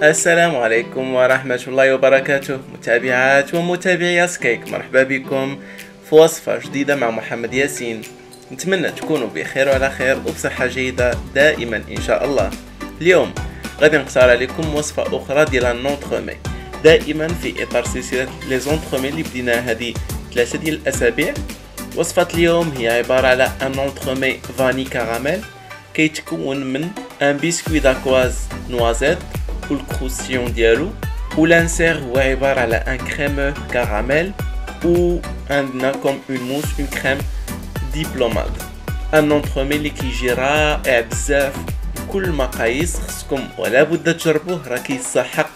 السلام عليكم ورحمة الله وبركاته، متابعات ومتابعي سكيك، مرحبا بكم في وصفة جديدة مع محمد ياسين. نتمنى تكونوا بخير وعلى خير وبصحة جيدة دائما إن شاء الله. اليوم غادي نقترح عليكم وصفة أخرى ديال النونتخومي، دائما في إطار سلسلة لي زونتخومي اللي بديناها هذه 3 ديال الأسابيع. وصفة اليوم هي عبارة على ان نونتخومي فاني كراميل، كيتكون من ان بسكوي داكواز نوازيت والكروسيون ديالو، والانسير هو عبارة على ان كريمو كراميل، و عندنا كوم اون موس اون كريم ديبلوماد. ان نونتخومي اللي كيجي رائع بزاف بكل المقاييس، خصكم ولا بد تجربوه، راه كيستحق.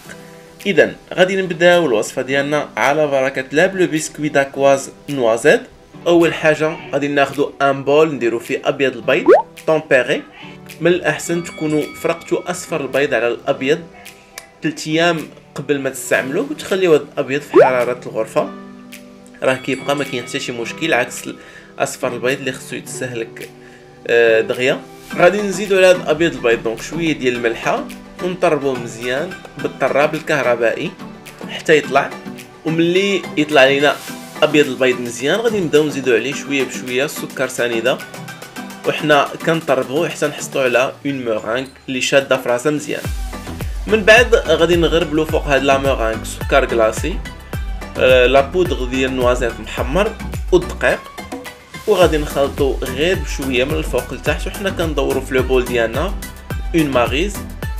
اذا غادي نبداو الوصفه ديالنا على بركه الله بلو بسكوي داكواز نوازيت. اول حاجه غادي ناخذ ان بول نديرو فيه ابيض البيض طومبيري. من الاحسن تكونوا فرقتوا اصفر البيض على الابيض 3 ايام قبل ما تستعملوه، وتخليوه الابيض في حراره الغرفه، راه كيبقى ما كاين حتى شي مشكل، عكس اصفر البيض اللي خصو يتسهلك دغيا. غادي نزيدو على هذا الابيض البيض دونك شويه ديال الملحه، ونطربوه مزيان بالطراب الكهربائي حتى يطلع. وملي يطلع لينا ابيض البيض مزيان غادي نبداو نزيدو عليه شويه بشويه السكر سنيده، وحنا كنطربوه حتى نحصلوا على اون مورانغ اللي شاده في راسها مزيان. من بعد غادي نغربلو فوق هاد لا مورانغ سكر كلاصي، لا بودغ ديال النوازيت محمر والدقيق، وغادي نخلطو غير بشويه من الفوق لتحت، وحنا كندورو في لو بول ديالنا اون ماريز،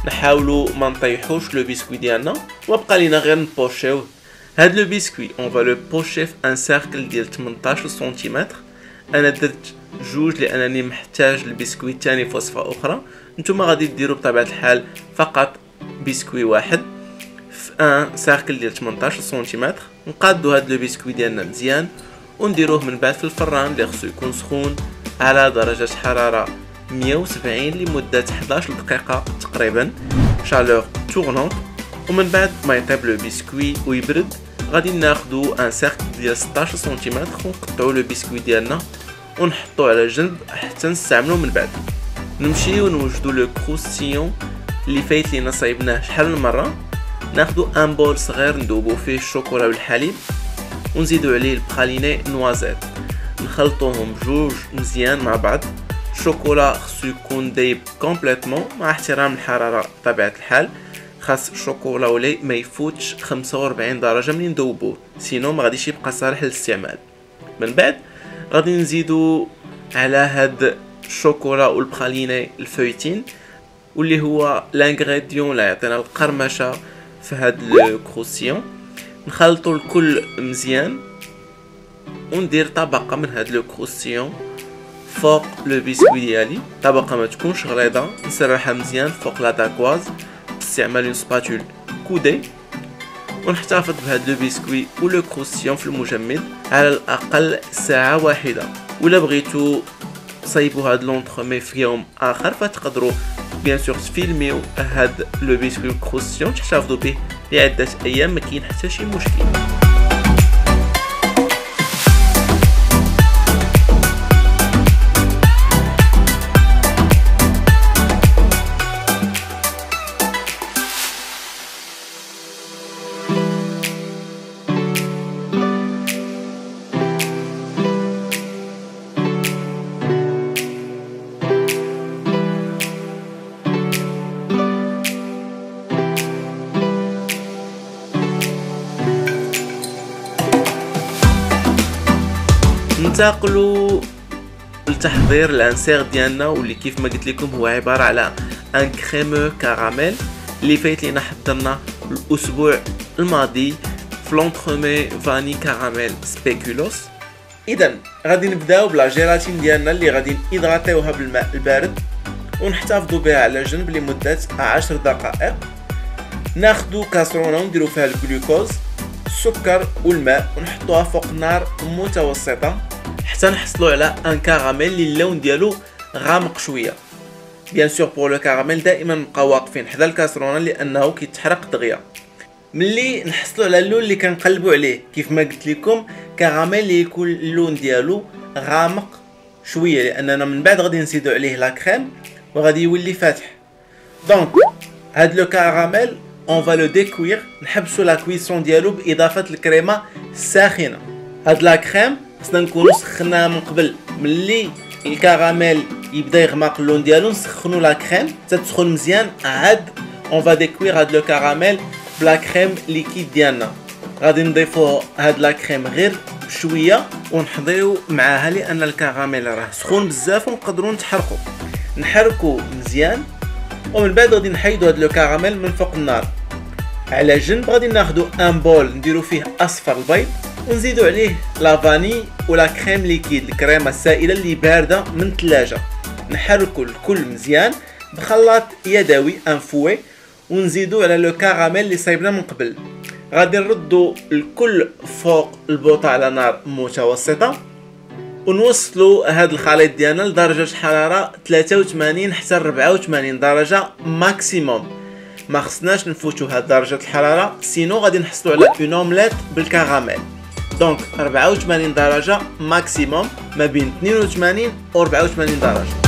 نحاولوا ما نطيحوش لو بسكوي ديالنا، وبقى لينا غير نبوشيوه. هاد لو بسكوي اون فا لو بوشي في ان سيركل ديال 18 سنتيمتر. انا درت جوج لانني محتاج البسكوي الثاني في وصفه اخرى، نتوما غادي ديروا بطبيعه الحال فقط بسكوي واحد في ان سيركل ديال 18 سنتيمتر. نقادو هاد لو بسكوي ديالنا مزيان ونديروه من بعد في الفران اللي خصو يكون سخون على درجه حراره 170 لمده 11 دقيقه تقريبا، شالور تورنونت. ومن بعد ما يطيب لو بسكوي ويبرد غادي ناخدو ان سيركل ديال 16 سنتيمتر ونقطعو لو بسكوي ديالنا ونحطوه على جنب حتى نستعملوه. من بعد نمشيو نوجدو لو كروستيون اللي فايت لينا صايبناه شحال من مره. ناخدو ان بول صغير ندوبو فيه الشوكولا والحليب، ونزيدو عليه البراليني نوازيت، نخلطوهم بجوج مزيان مع بعض. الشوكولا خصو يكون دايب كومبليتمون مع احترام الحراره بطبيعه الحال، خاص الشوكولا ولاي ما يفوتش 45 درجه منين ندوبوه، سينو ما غاديش يبقى صالح للاستعمال. من بعد غادي نزيدو على هاد الشوكولا والبراليني الفويتين، واللي هو لانغريديون اللي يعطينا القرمشه في هاد الكروسيون. نخلطو الكل مزيان وندير طبقه من هاد لو كروسيون فوق لو بسكوي ديالي، طبقه ما تكونش غليظه، نسرحها مزيان فوق لا داكواز باستعمال اون سباتول كودي، ونحتفظ بهاد لو بسكوي ولو كروسيون في المجمد على الاقل ساعه واحده. ولا بغيتو صايبوا هاد لونتخومي في يوم اخر فتقدروا بيان سور تفيلميو هاد لو بسكوي والكروسيون تحتفظوا به لعده ايام، ما كاين حتى شي مشكل. ننتقلوا لتحضير الانسير ديالنا، واللي كيف ما قلت لكم هو عباره على ان كريمو كراميل اللي فايت لينا حضرنا الاسبوع الماضي في لونتخومي فاني كراميل سبيكولوس. اذا غادي نبداو بلا جيلاتين ديالنا اللي غادي نيدغاتيوها بالماء البارد ونحتفظوا بها على جنب لمده 10 دقائق. ناخذوا كاسرونه ونديروا فيها الجلوكوز، السكر والماء، ونحطوها فوق نار متوسطه حتى نحصلوا على ان كراميل اللي اللون ديالو غامق شويه. بيان سور بور لو كراميل دائما نبقاو واقفين حدا الكاسرونه لانه كيتحرق دغيا. ملي نحصلوا على اللون اللي كنقلبوا عليه كيف ما قلت لكم كراميل اللي يكون اللون ديالو غامق شويه، لاننا من بعد غادي نزيدوا عليه لا كريم وغادي يولي فاتح. دونك هاد لو كراميل اون فا لو ديكوير، نحبسو لا كويسون ديالو باضافه الكريمه الساخنه. هاد لا كريم خصنا نكونو سخناها من قبل، ملي الكراميل يبدا يغمق اللون ديالو نسخنو لا كريم حتى تسخن مزيان، عاد اون فا ديكوير هاد لو كراميل بلا كريم ليكيد ديالنا. غادي نضيفو هاد لا كريم غير شويه ونحضيو معاها لان الكراميل راه سخون بزاف ونقدروا نحركو مزيان. ومن بعد غادي نحيدو هاد لو كراميل من فوق النار. على جنب غادي ناخدو ان بول نديرو فيه اصفر البيض ونزيدو عليه لا فاني ولا كريم ليكيد، الكريمه السائله اللي بارده من الثلاجه. نحركو الكل مزيان بخلاط يدوي ان فوي ونزيدو على لو كراميل اللي صايبنا من قبل. غادي نردو الكل فوق البوطه على نار متوسطه ونوصلوا هاد الخليط ديالنا لدرجه حراره 83 حتى 84 درجه ماكسيموم. ما خصناش نفوتوا هاد درجه الحراره سينو غادي نحصلوا على اون اومليت بالكراميل. دونك 84 درجه ماكسيموم، ما بين 82 و 84 درجه.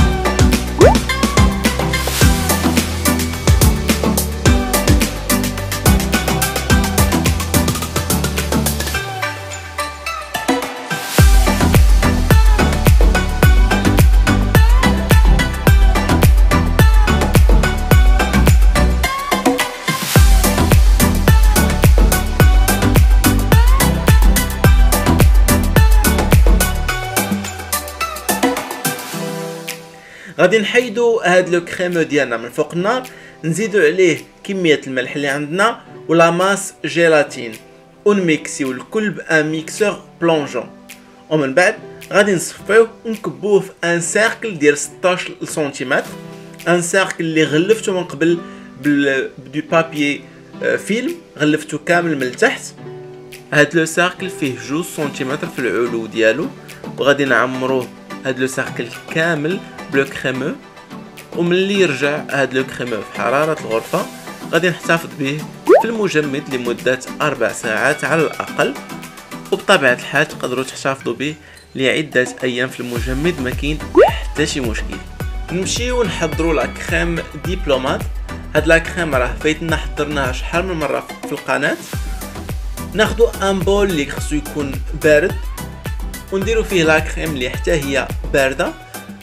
غادي نحيدو هاد لو كريمو ديالنا من فوق النار، نزيدو عليه كميه الملح اللي عندنا ولا ماس جيلاتين ونميكسيو الكل بان ميكسور بلونجون. ومن بعد غادي نصفيوه ونكبوه في ان سيركل ديال 16 سنتيمتر، ان سيركل اللي غلفتو من قبل بدو بابي فيلم، غلفتو كامل من التحت. هاد لو سيركل فيه 2 سنتيمتر في العلو ديالو، وغادي نعمروه هاد لو سيركل كامل بلو كريمو. وملي يرجع هاد لو كريمو في حراره الغرفه غادي نحتفظ به في المجمد لمده 4 ساعات على الاقل، وبطبيعه الحال تقدروا تحتفظوا به لعده ايام في المجمد، ما كاين حتى شي مشكل. نمشيو نحضروا لا كريم ديبلومات. هاد لا كريم راه فايتنا حضرناها شحال من مره في القناه. ناخذوا ان بول اللي خصو يكون بارد ونديروا فيه لا كريم اللي حتى هي بارده.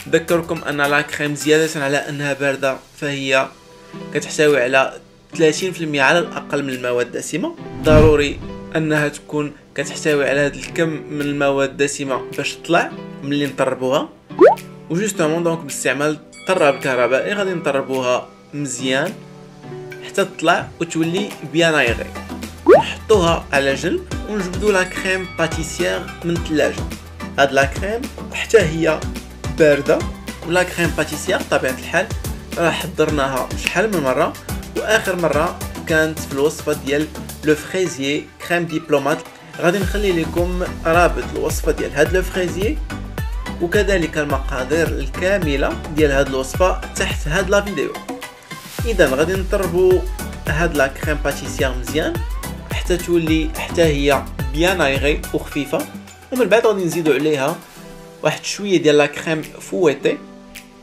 نذكركم ان لا كريم زياده على انها بارده فهي كتحتوي على 30% على الاقل من المواد الدسمه. ضروري انها تكون كتحتوي على هذا الكم من المواد الدسمه باش تطلع ملي نطربوها. وجوستومون دونك باستعمال الطراب الكهربائي غادي نطربوها مزيان حتى تطلع وتولي بيان ايغي. نحطوها على جنب ونجبدو لا كريم باتيسيير من الثلاجه. هاد لا كريم حتى هي بارده، ولا كريم باتيسيير بطبيعه الحال راه حضرناها شحال من مره، واخر مره كانت في الوصفه ديال لو فريزيي كريم ديبلومات. غادي نخلي لكم رابط الوصفه ديال هاد لو فريزيي وكذلك المقادير الكامله ديال هاد الوصفه تحت هاد لا فيديو. اذا غادي نطربوا هاد لا كريم باتيسيير مزيان حتى تولي حتى هي بيان ايغي وخفيفه. ومن بعد غادي نزيدوا عليها واحد شويه ديال لا كريم فويتي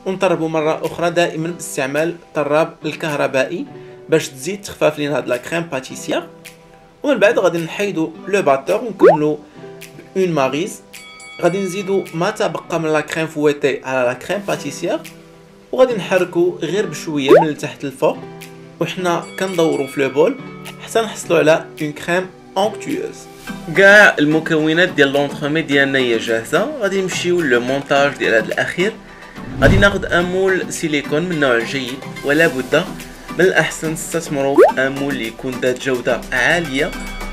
ونطربوا مره اخرى دائما باستعمال الطراب الكهربائي باش تزيد تخفف لينا هاد لا كريم باتيسيير. ومن بعد غادي نحيدوا لو باتور ونكملوا اون ماريز. غادي نزيدوا ما تبقى من لا كريم فويتي على لا كريم باتيسيير وغادي نحركوا غير بشويه من التحت للفوق وحنا كندوروا في لو بول حتى نحصلوا على اون كريم اونكتويوز. كاع المكونات ديال لونطرومي ديالنا هي جاهزه. غادي نمشيو للمونتاج ديال هذا الاخير. غادي ناخذ ان مول سيليكون من نوع جيد، ولا بد من الاحسن تستثمروا في ان مول اللي يكون ذات جوده عاليه،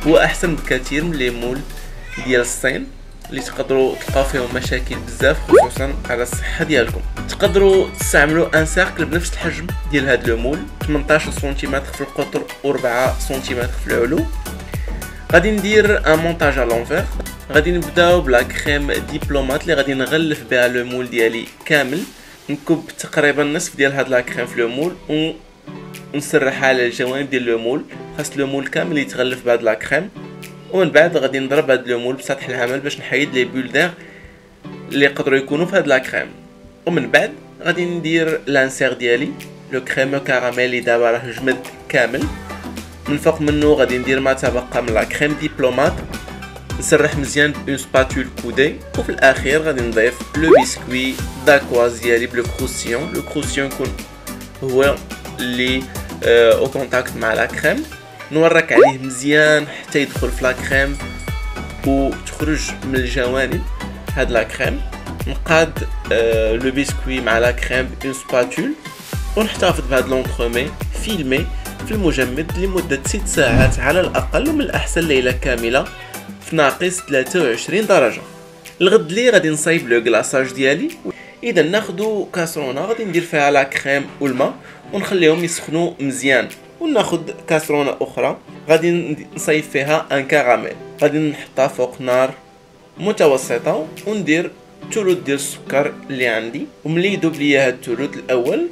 هو احسن بكثير من لي مول ديال الصين اللي تقدروا تلقاو فيهم مشاكل بزاف خصوصا على الصحه ديالكم. تقدروا تستعملوا ان سيركل بنفس الحجم ديال هذا لو مول 18 سنتيمتر في القطر و4 سنتيمتر في العلو. غادي ندير ان مونتاج على لونفير. غادي نبداو بلا كريم ديبلومات اللي غادي نغلف بها لو مول ديالي كامل. نكب تقريبا نصف ديال هاد لا كريم في لو مول ونسرحها على الجوانب ديال لو مول، خاص لو مول كامل يتغلف بهاد لا كريم. ومن بعد غادي نضرب هاد لو مول بسطح العمل باش نحيد لي بول دير اللي يقدروا يكونوا في هاد لا كريم. ومن بعد غادي ندير لانسير ديالي لو كريمو كراميل اللي دابا راه جمد كامل. من فوق منه غادي ندير ما تبقى من لا كريم ديبلومات، نسرح مزيان اون سباتول كودي، وفي الاخير غادي نضيف لو بسكوي داكواز ديالي بلو كروسيون. لو كروسيون يكون هو اللي او كونتاكت مع لا كريم، نورك عليه مزيان حتى يدخل في لا كريم وتخرج من الجوانب هاد لا كريم. نقاد لو بسكوي مع لا كريم اون سباتول، ونحتفظ بهاد لونترومي فيلمي في المجمد لمدة 6 ساعات على الأقل، ومن الأحسن ليلة كاملة في ناقص 23 درجة. الغد لي غادي نصايب لو كلاصاج ديالي. اذا ناخدو كاسرونه غادي ندير فيها لا كريم والماء ونخليهم يسخنوا مزيان، وناخد كاسرونه اخرى غادي نصايب فيها ان كراميل، غادي نحطها فوق نار متوسطه وندير ثلث ديال السكر اللي عندي، وملي يذوب ليا هاد الثلث الاول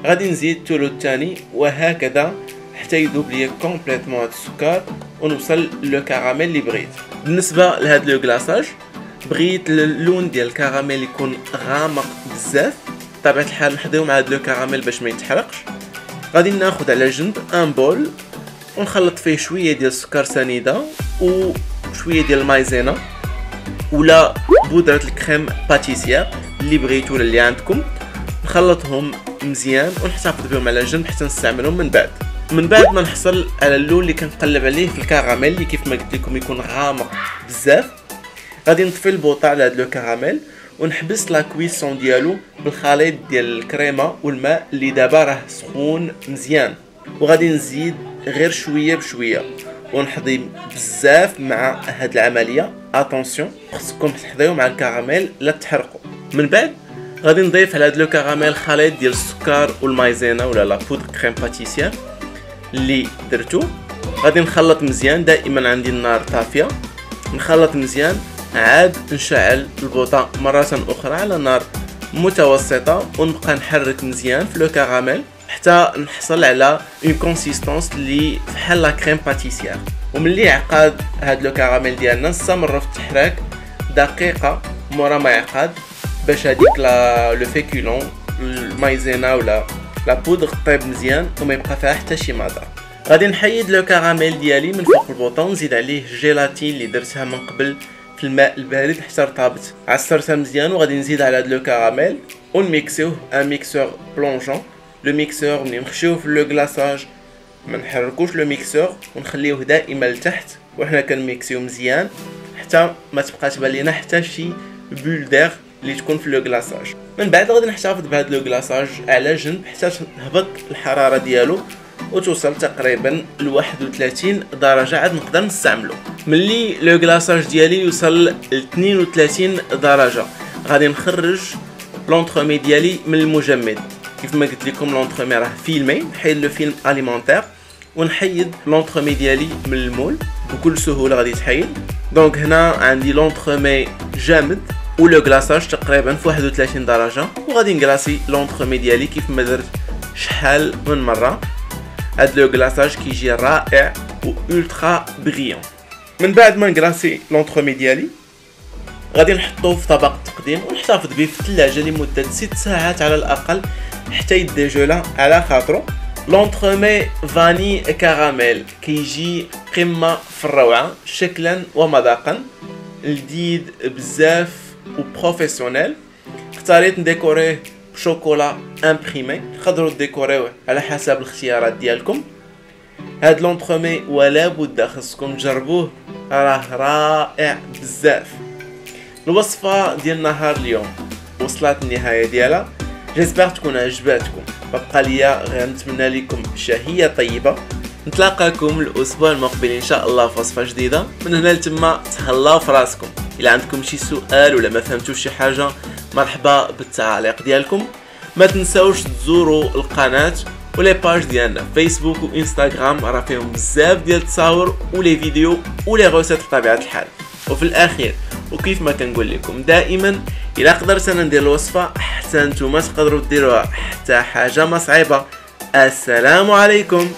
غادي نزيد الثلث الثاني، وهكذا حتى يذوب ليا كومبليتمون هاد السكر ونوصل لو كراميل اللي بغيت. بالنسبه لهاد لو كلاصاج بغيت اللون ديال الكراميل يكون غامق بزاف، بطبيعه الحال نحضيو مع هاد لو كراميل باش ما يتحرقش. غادي ناخذ على جنب ان بول ونخلط فيه شويه ديال السكر سنيده وشويه ديال المايزينا ولا بودره الكريم باتيسيير اللي بغيتو ولا اللي عندكم، نخلطهم مزيان ونحتفظ بهم على جنب حتى نستعملهم من بعد ما نحصل على اللون اللي كنقلب عليه في الكراميل اللي كيف ما قلت لكم يكون غامق بزاف. غادي نطفي البوطه على هاد لو كراميل ونحبس لا كويسون ديالو بالخليط ديال الكريمه والماء اللي دابا راه سخون مزيان، وغادي نزيد غير شويه بشويه ونحضي بزاف مع هاد العمليه. اتونسيون خصكم تحضيو مع الكراميل لا تحرقوا. من بعد غادي نضيف على هاد لو كراميل خليط ديال السكر والمايزينا ولا لا بودر كريم باتيسيير اللي درتو. غادي نخلط مزيان، دائما عندي النار طافيه، نخلط مزيان عاد نشعل البوطه مره اخرى على نار متوسطه ونبقى نحرك مزيان في لو كراميل حتى نحصل على اون كونسيستونس اللي بحال لا كريم باتيسيير. وملي عقاد هاد لو كراميل ديالنا نستمر في التحراك دقيقه مورا ما يعقاد باش هذيك لو فيكولون المايزينا ولا لا بودر طيب مزيان وما يبقى فيها حتى شي مضر. غادي نحيد لو كراميل ديالي من فوق البوطه ونزيد عليه الجيلاتين اللي درتها من قبل في الماء البارد حتى ارتبط، عصرتها مزيان وغادي نزيد على هاد لو كراميل ونميكسيوه ان ميكسور بلونجون. لو ميكسور ملي نخشيوه في لو كلاصاج ما نحركوش لو ميكسور ونخليوه دائما لتحت وحنا كنميكسيو مزيان حتى ما تبقى تبان لينا حتى شي بول دير اللي تكون في لو كلاصاج. من بعد غادي نحتفظ بهاد لو كلاصاج على جنب حتى تهبط الحراره ديالو وتوصل تقريبا ل 31 درجه عاد نقدر نستعملو. ملي لو كلاصاج ديالي يوصل ل 32 درجه غادي نخرج لونترومي ديالي من المجمد. كيف ما قلت لكم لونترومي راه فيلمي، نحيد لو فيلم اليمونتير ونحيد لونترومي ديالي من المول بكل سهوله غادي يتحيد. دونك هنا عندي لونترومي جامد ولو كلاصاج تقريبا في 31 درجه، وغادي نكلاسي لونترومي ديالي كيف ما درت شحال من مره. هاد لو كلاصاج كيجي رائع و الترا بريون. من بعد ما نكلاسي لونترومي ديالي غادي نحطوه في طبق تقديم ونحتفظ به في الثلاجه لمده 6 ساعات على الاقل حتى يديجولا على خاطرو. لونترومي فاني كراميل كيجي قمه في الروعه شكلا ومذاقا، لذيذ بزاف وبروفيسيونيل. اختاريت نديكوريه بشوكولا امبريمي، تقدروا ديكوريوه على حسب الاختيارات ديالكم. هاد لونترومي ولا بد خصكم تجربوه، راه رائع بزاف. الوصفه ديال نهار اليوم وصلت النهايه ديالها، جيسبر تكون عجباتكم. بقى ليا غير نتمنى لكم شهيه طيبه. نتلاقاكم الاسبوع المقبل ان شاء الله في وصفه جديده. من هنا لتما تهلاو في راسكم. الا عندكم شي سؤال ولا ما فهمتوش شي حاجه مرحبا بالتعاليق ديالكم. ما تنساوش تزوروا القناه ولي باج ديالنا فيسبوك وانستغرام، راه فيهم بزاف ديال التصاور ولي فيديو ولي غوسات بطبيعه الحال. وفي الاخير وكيف ما كنقول لكم دائما، الا قدرت انا ندير الوصفه حتى نتوما تقدروا ديروها، حتى حاجه ما صعيبه. السلام عليكم.